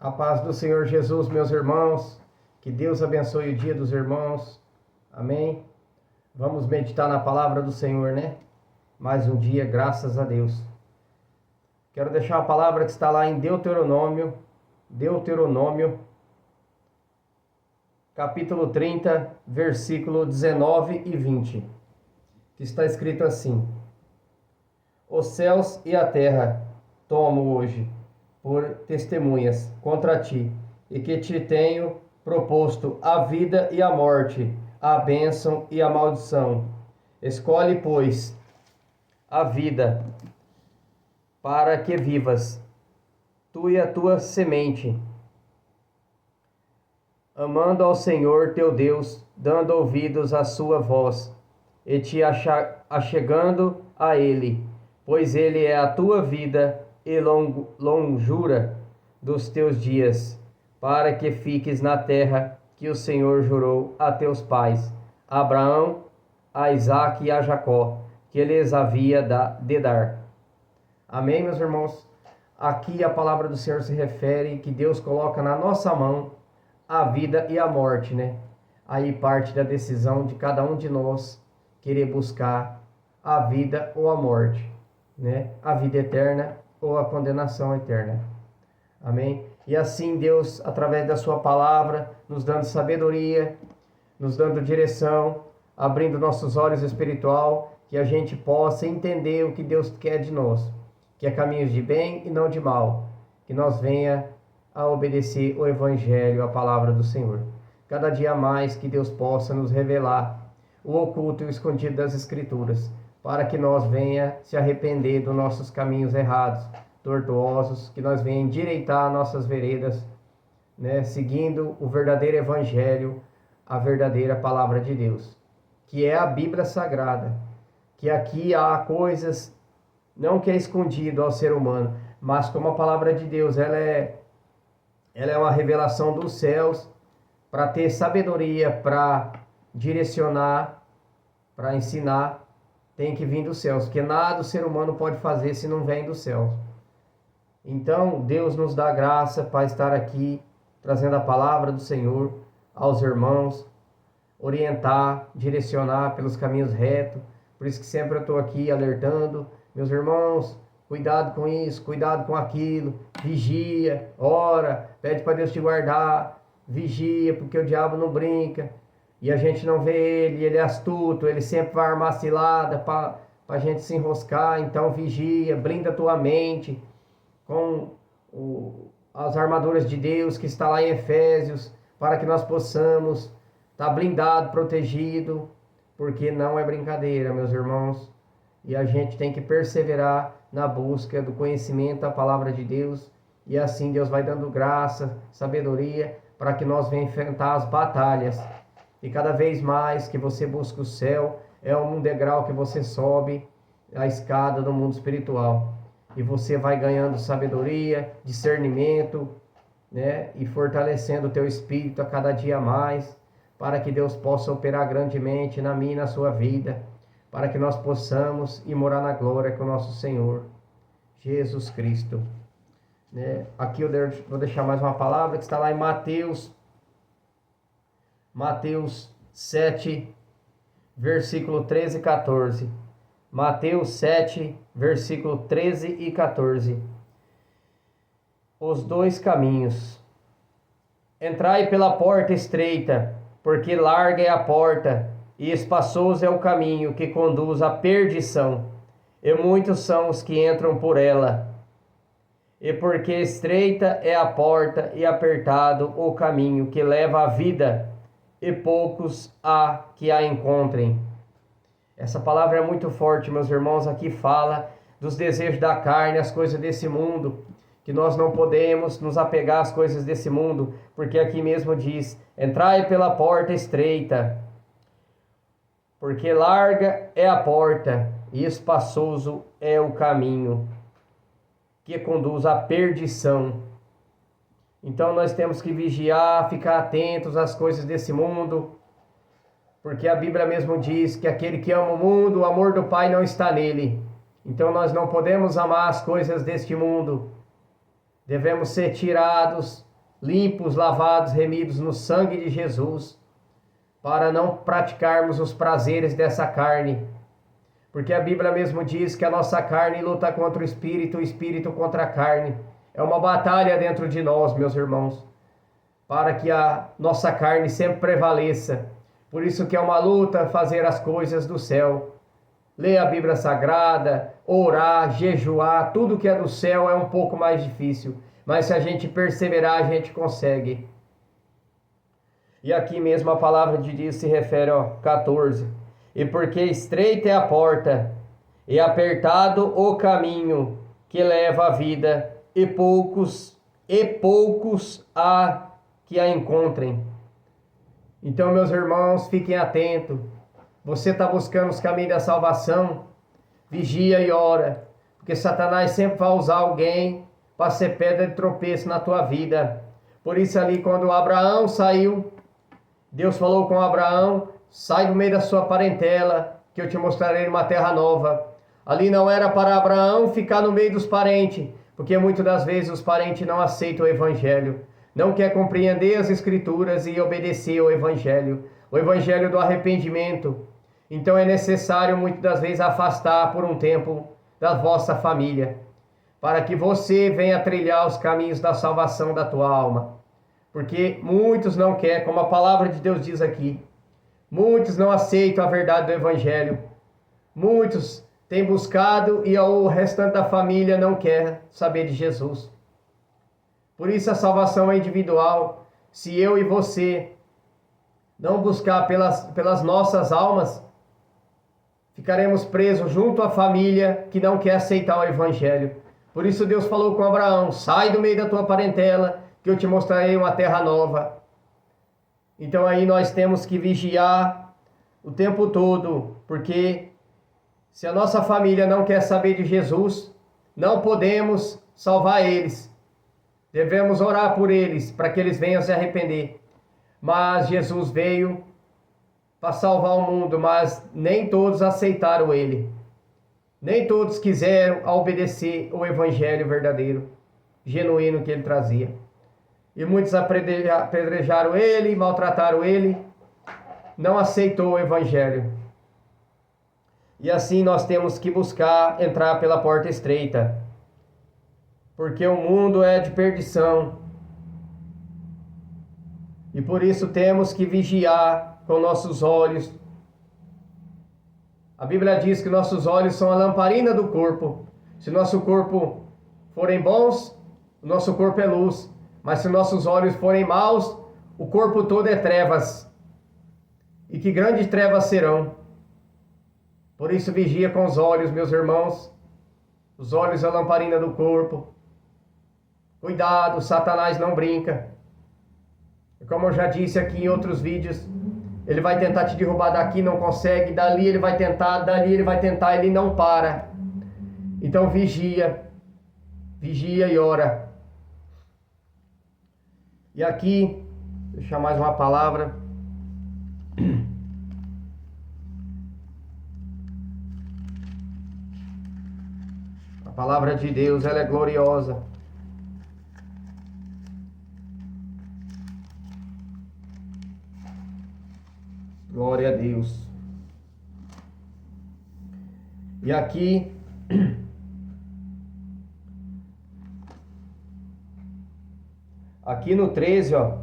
A paz do Senhor Jesus, meus irmãos. Que Deus abençoe o dia dos irmãos. Amém. Vamos meditar na palavra do Senhor, né? Mais um dia, graças a Deus. Quero deixar a palavra que está lá em Deuteronômio, capítulo 30, versículo 19 e 20. Que está escrito assim: Os céus e a terra tomo hoje por testemunhas contra ti, e que te tenho proposto a vida e a morte, a bênção e a maldição. Escolhe, pois, a vida, para que vivas, tu e a tua semente, amando ao Senhor teu Deus, dando ouvidos à sua voz, e te achegando a Ele, pois Ele é a tua vida e longura dos teus dias, para que fiques na terra que o Senhor jurou a teus pais, a Abraão, a Isaque e a Jacó, que lhes havia de dar. Amém, meus irmãos? Aqui a palavra do Senhor se refere que Deus coloca na nossa mão a vida e a morte, né? Aí parte da decisão de cada um de nós querer buscar a vida ou a morte, né? A vida eterna ou a condenação eterna. Amém? E assim Deus, através da sua palavra, nos dando sabedoria, nos dando direção, abrindo nossos olhos espiritual, que a gente possa entender o que Deus quer de nós, que é caminhos de bem e não de mal, que nós venha a obedecer o Evangelho, a palavra do Senhor. Cada dia mais que Deus possa nos revelar o oculto e o escondido das Escrituras, para que nós venha se arrepender dos nossos caminhos errados, tortuosos, que nós venha endireitar nossas veredas, né, seguindo o verdadeiro Evangelho, a verdadeira palavra de Deus, que é a Bíblia Sagrada, que aqui há coisas, não que é escondido ao ser humano, mas como a palavra de Deus, ela é uma revelação dos céus, para ter sabedoria, para direcionar, para ensinar, tem que vir dos céus, porque nada o ser humano pode fazer se não vem dos céus. Então, Deus nos dá graça para estar aqui, trazendo a palavra do Senhor aos irmãos, orientar, direcionar pelos caminhos retos. Por isso que sempre eu estou aqui alertando, meus irmãos, cuidado com isso, cuidado com aquilo, vigia, ora, pede para Deus te guardar, vigia, porque o diabo não brinca, e a gente não vê ele é astuto, ele sempre vai armar cilada para a gente se enroscar. Então vigia, blinda a tua mente com as armaduras de Deus que está lá em Efésios, para que nós possamos estar blindado, protegido, porque não é brincadeira, meus irmãos, e a gente tem que perseverar na busca do conhecimento da palavra de Deus, e assim Deus vai dando graça, sabedoria, para que nós venhamos enfrentar as batalhas. E cada vez mais que você busca o céu, é um degrau que você sobe a escada do mundo espiritual. E você vai ganhando sabedoria, discernimento, né? E fortalecendo o teu espírito a cada dia mais, para que Deus possa operar grandemente na minha e na sua vida, para que nós possamos ir morar na glória com o nosso Senhor, Jesus Cristo. Né? Aqui eu vou deixar mais uma palavra que está lá em Mateus 7, versículo 13 e 14. Mateus 7, versículo 13 e 14. Os dois caminhos. Entrai pela porta estreita, porque larga é a porta, e espaçoso é o caminho que conduz à perdição, e muitos são os que entram por ela. E porque estreita é a porta e apertado o caminho que leva à vida, e poucos há que a encontrem. Essa palavra é muito forte, meus irmãos. Aqui fala dos desejos da carne, as coisas desse mundo, que nós não podemos nos apegar às coisas desse mundo, porque aqui mesmo diz: entrai pela porta estreita, porque larga é a porta e espaçoso é o caminho que conduz à perdição. Então nós temos que vigiar, ficar atentos às coisas desse mundo, porque a Bíblia mesmo diz que aquele que ama o mundo, o amor do Pai não está nele. Então nós não podemos amar as coisas deste mundo. Devemos ser tirados limpos, lavados, remidos no sangue de Jesus, para não praticarmos os prazeres dessa carne. Porque a Bíblia mesmo diz que a nossa carne luta contra o espírito contra a carne. É uma batalha dentro de nós, meus irmãos, para que a nossa carne sempre prevaleça. Por isso que é uma luta fazer as coisas do céu. Ler a Bíblia Sagrada, orar, jejuar, tudo que é do céu é um pouco mais difícil. Mas se a gente perseverar, a gente consegue. E aqui mesmo a palavra de Deus se refere ao 14. E porque estreita é a porta, e apertado o caminho que leva à vida, e poucos há que a encontrem. Então, meus irmãos, fiquem atentos. Você está buscando os caminhos da salvação? Vigia e ora, porque Satanás sempre vai usar alguém para ser pedra de tropeço na tua vida. Por isso ali, quando Abraão saiu, Deus falou com Abraão: sai do meio da sua parentela, que eu te mostrarei uma terra nova. Ali não era para Abraão ficar no meio dos parentes, porque muitas das vezes os parentes não aceitam o evangelho, não quer compreender as escrituras e obedecer ao evangelho do arrependimento. Então é necessário muitas das vezes afastar por um tempo da vossa família, para que você venha trilhar os caminhos da salvação da tua alma. Porque muitos não querem, como a palavra de Deus diz aqui, muitos não aceitam a verdade do evangelho. Muitos têm buscado e o restante da família não quer saber de Jesus. Por isso a salvação é individual. Se eu e você não buscar pelas nossas almas, ficaremos presos junto à família que não quer aceitar o evangelho. Por isso Deus falou com Abraão: sai do meio da tua parentela, que eu te mostrarei uma terra nova. Então aí nós temos que vigiar o tempo todo, porque se a nossa família não quer saber de Jesus, não podemos salvar eles. Devemos orar por eles, para que eles venham se arrepender. Mas Jesus veio para salvar o mundo, mas nem todos aceitaram ele. Nem todos quiseram obedecer o evangelho verdadeiro, genuíno que ele trazia. E muitos apedrejaram ele, maltrataram ele, não aceitou o evangelho. E assim nós temos que buscar entrar pela porta estreita, porque o mundo é de perdição. E por isso temos que vigiar com nossos olhos. A Bíblia diz que nossos olhos são a lamparina do corpo. Se nosso corpo forem bons, o nosso corpo é luz. Mas se nossos olhos forem maus, o corpo todo é trevas. E que grandes trevas serão. Por isso vigia com os olhos, meus irmãos. Os olhos é a lamparina do corpo. Cuidado, Satanás não brinca. Como eu já disse aqui em outros vídeos, ele vai tentar te derrubar daqui, não consegue. Dali ele vai tentar, ele não para. Então vigia e ora. E aqui, deixa mais uma palavra. A palavra de Deus, ela é gloriosa. Glória a Deus. E aqui, aqui no 13, ó.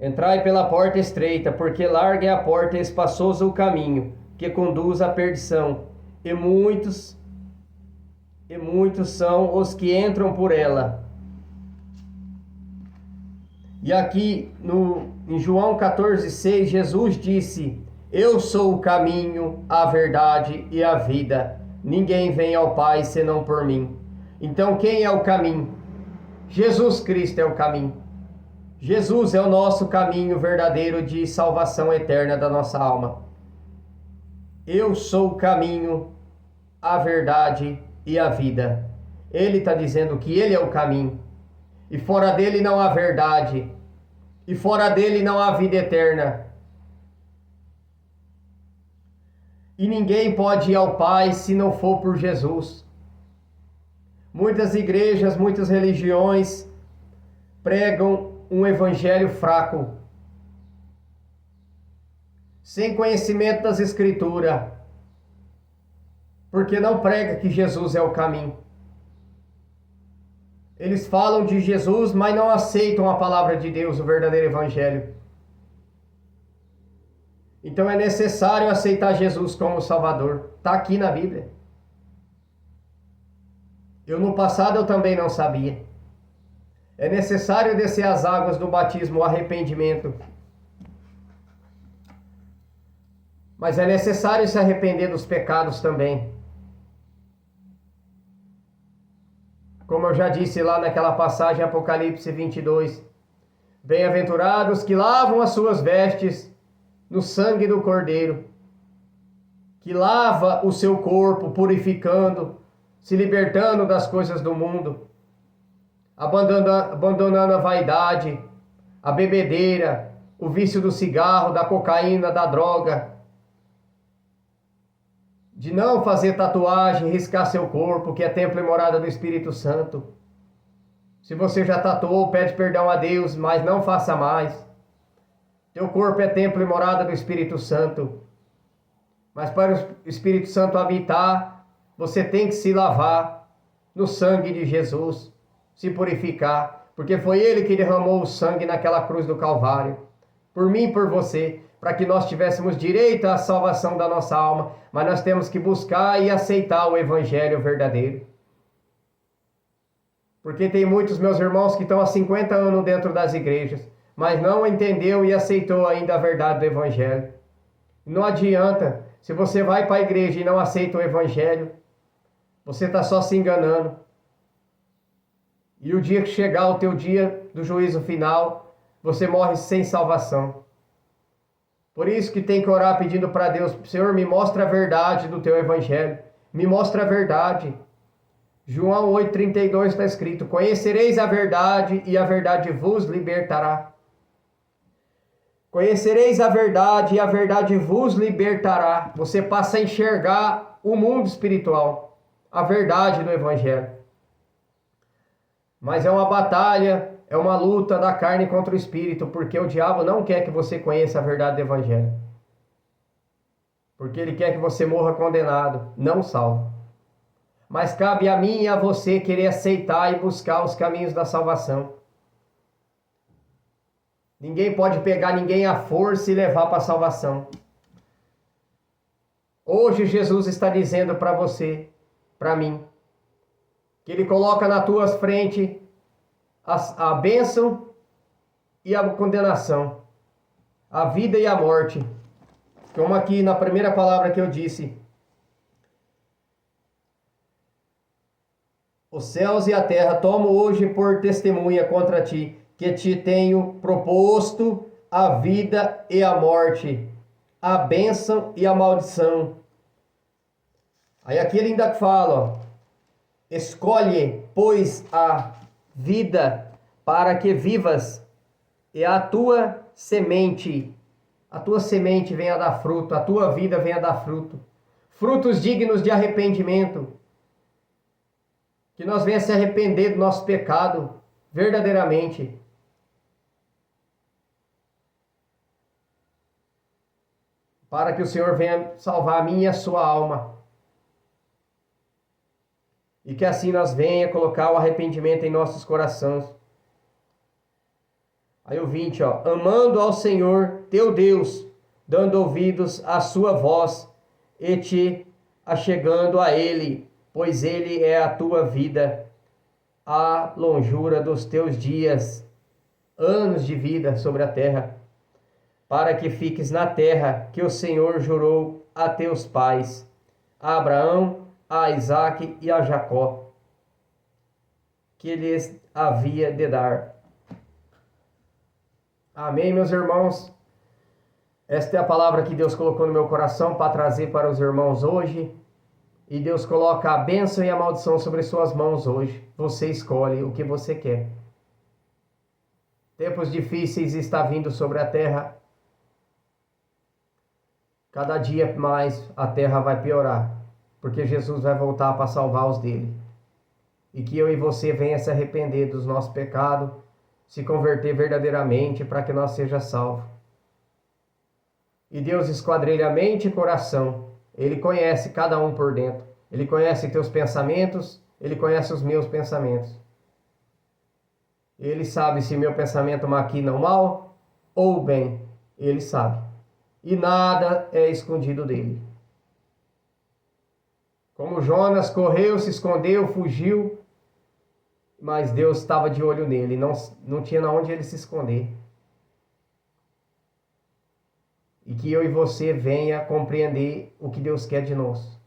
Entrai pela porta estreita, porque larga é a porta e espaçoso o caminho, que conduz à perdição. E muitos são os que entram por ela. E aqui em João 14,6, Jesus disse: eu sou o caminho, a verdade e a vida. Ninguém vem ao Pai senão por mim. Então quem é o caminho? Jesus Cristo é o caminho. Jesus é o nosso caminho verdadeiro de salvação eterna da nossa alma. Eu sou o caminho, a verdade e a vida. Ele está dizendo que ele é o caminho. E fora dele não há verdade. E fora dele não há vida eterna. E ninguém pode ir ao Pai se não for por Jesus. Muitas igrejas, muitas religiões pregam um evangelho fraco, sem conhecimento das Escrituras, porque não prega que Jesus é o caminho. Eles falam de Jesus, mas não aceitam a palavra de Deus, o verdadeiro evangelho. Então é necessário aceitar Jesus como Salvador. Está aqui na Bíblia. No passado eu também não sabia. É necessário descer as águas do batismo, o arrependimento. Mas é necessário se arrepender dos pecados também. Como eu já disse lá naquela passagem, Apocalipse 22. Bem-aventurados que lavam as suas vestes no sangue do Cordeiro, que lava o seu corpo, purificando, se libertando das coisas do mundo, abandonando a vaidade, a bebedeira, o vício do cigarro, da cocaína, da droga, de não fazer tatuagem, riscar seu corpo, que é templo e morada do Espírito Santo. Se você já tatuou, pede perdão a Deus, mas não faça mais. Teu corpo é templo e morada do Espírito Santo. Mas para o Espírito Santo habitar, você tem que se lavar no sangue de Jesus, se purificar, porque foi Ele que derramou o sangue naquela cruz do Calvário, por mim e por você, para que nós tivéssemos direito à salvação da nossa alma, mas nós temos que buscar e aceitar o Evangelho verdadeiro. Porque tem muitos meus irmãos que estão há 50 anos dentro das igrejas, mas não entendeu e aceitou ainda a verdade do Evangelho. Não adianta, se você vai para a igreja e não aceita o Evangelho, você está só se enganando. E o dia que chegar o teu dia do juízo final, você morre sem salvação. Por isso que tem que orar pedindo para Deus: Senhor, me mostra a verdade do teu Evangelho. Me mostra a verdade. João 8,32 está escrito: conhecereis a verdade e a verdade vos libertará. Conhecereis a verdade e a verdade vos libertará. Você passa a enxergar o mundo espiritual, a verdade do Evangelho. Mas é uma batalha, é uma luta da carne contra o espírito, porque o diabo não quer que você conheça a verdade do Evangelho. Porque ele quer que você morra condenado, não salvo. Mas cabe a mim e a você querer aceitar e buscar os caminhos da salvação. Ninguém pode pegar ninguém à força e levar para a salvação. Hoje Jesus está dizendo para você, para mim, que Ele coloca na tua frente a bênção e a condenação, a vida e a morte. Como aqui na primeira palavra que eu disse: os céus e a terra tomo hoje por testemunha contra ti, que te tenho proposto a vida e a morte, a bênção e a maldição. Aí aqui ele ainda fala, ó: escolhe, pois, a vida para que vivas, e a tua semente venha dar fruto, a tua vida venha dar fruto. Frutos dignos de arrependimento. Que nós venhamos se arrepender do nosso pecado, verdadeiramente. Para que o Senhor venha salvar a minha e a sua alma. E que assim nós venha colocar o arrependimento em nossos corações. Aí o 20, ó: amando ao Senhor teu Deus, dando ouvidos à sua voz, e te achegando a Ele, pois Ele é a tua vida, a longura dos teus dias, anos de vida sobre a terra, para que fiques na terra que o Senhor jurou a teus pais, a Abraão, a Isaque e a Jacó, que lhes havia de dar. Amém, meus irmãos? Esta é a palavra que Deus colocou no meu coração para trazer para os irmãos hoje. E Deus coloca a bênção e a maldição sobre suas mãos hoje. Você escolhe o que você quer. Tempos difíceis estão vindo sobre a terra. Cada dia mais a terra vai piorar, porque Jesus vai voltar para salvar os dele. E que eu e você venha se arrepender dos nossos pecados se converter verdadeiramente para que nós seja salvo. E Deus esquadrilha mente e coração. Ele conhece cada um por dentro. Ele conhece teus pensamentos, Ele conhece os meus pensamentos. Ele sabe se meu pensamento maquina o mal ou o bem. Ele sabe. E nada é escondido dele. Como Jonas correu, se escondeu, fugiu, mas Deus estava de olho nele, não tinha onde ele se esconder. E que eu e você venha compreender o que Deus quer de nós.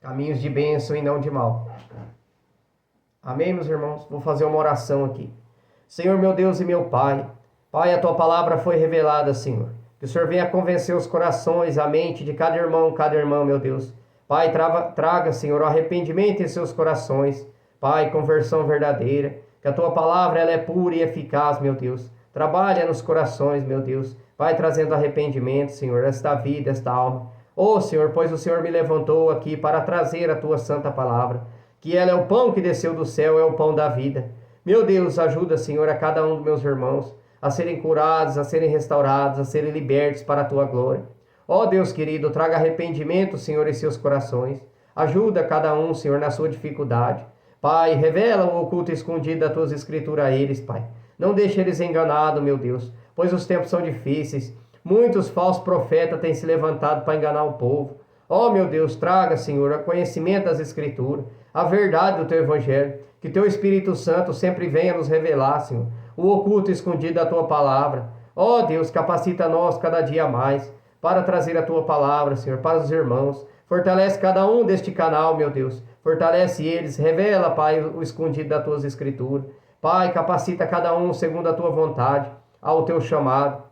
Caminhos de bênção e não de mal. Amém, meus irmãos? Vou fazer uma oração aqui. Senhor, meu Deus e meu Pai. Pai, a Tua palavra foi revelada, Senhor. Que o Senhor venha convencer os corações, a mente de cada irmã, meu Deus. Pai, traga, Senhor, o arrependimento em seus corações. Pai, conversão verdadeira. Que a Tua palavra ela é pura e eficaz, meu Deus. Trabalha nos corações, meu Deus. Vai trazendo arrependimento, Senhor, esta vida, esta alma. Oh, Senhor, pois o Senhor me levantou aqui para trazer a Tua santa palavra. Que ela é o pão que desceu do céu, é o pão da vida. Meu Deus, ajuda, Senhor, a cada um dos meus irmãos a serem curados, a serem restaurados, a serem libertos para a Tua glória. Ó Deus querido, traga arrependimento, Senhor, em seus corações. Ajuda cada um, Senhor, na sua dificuldade. Pai, revela o oculto escondido das Tuas escrituras a eles, Pai. Não deixe eles enganados, meu Deus, pois os tempos são difíceis. Muitos falsos profetas têm se levantado para enganar o povo. Ó, meu Deus, traga, Senhor, o conhecimento das Escrituras, a verdade do Teu Evangelho. Que Teu Espírito Santo sempre venha nos revelar, Senhor, o oculto escondido da Tua palavra. Ó, Deus, capacita nós cada dia mais para trazer a Tua palavra, Senhor, para os irmãos. Fortalece cada um deste canal, meu Deus. Fortalece eles. Revela, Pai, o escondido das Tuas Escrituras. Pai, capacita cada um segundo a Tua vontade, ao Teu chamado.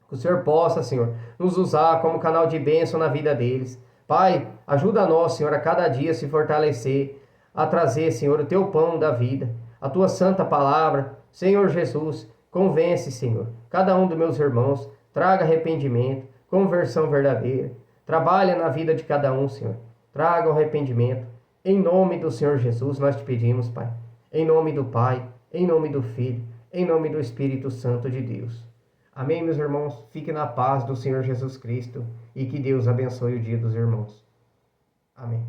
Que o Senhor possa, Senhor, nos usar como canal de bênção na vida deles. Pai, ajuda nós, Senhor, a cada dia se fortalecer, a trazer, Senhor, o Teu pão da vida, a Tua santa palavra. Senhor Jesus, convence, Senhor, cada um dos meus irmãos, traga arrependimento, conversão verdadeira. Trabalha na vida de cada um, Senhor. Traga o arrependimento. Em nome do Senhor Jesus, nós te pedimos, Pai. Em nome do Pai, em nome do Filho, em nome do Espírito Santo de Deus. Amém, meus irmãos? Fique na paz do Senhor Jesus Cristo e que Deus abençoe o dia dos irmãos. Amém.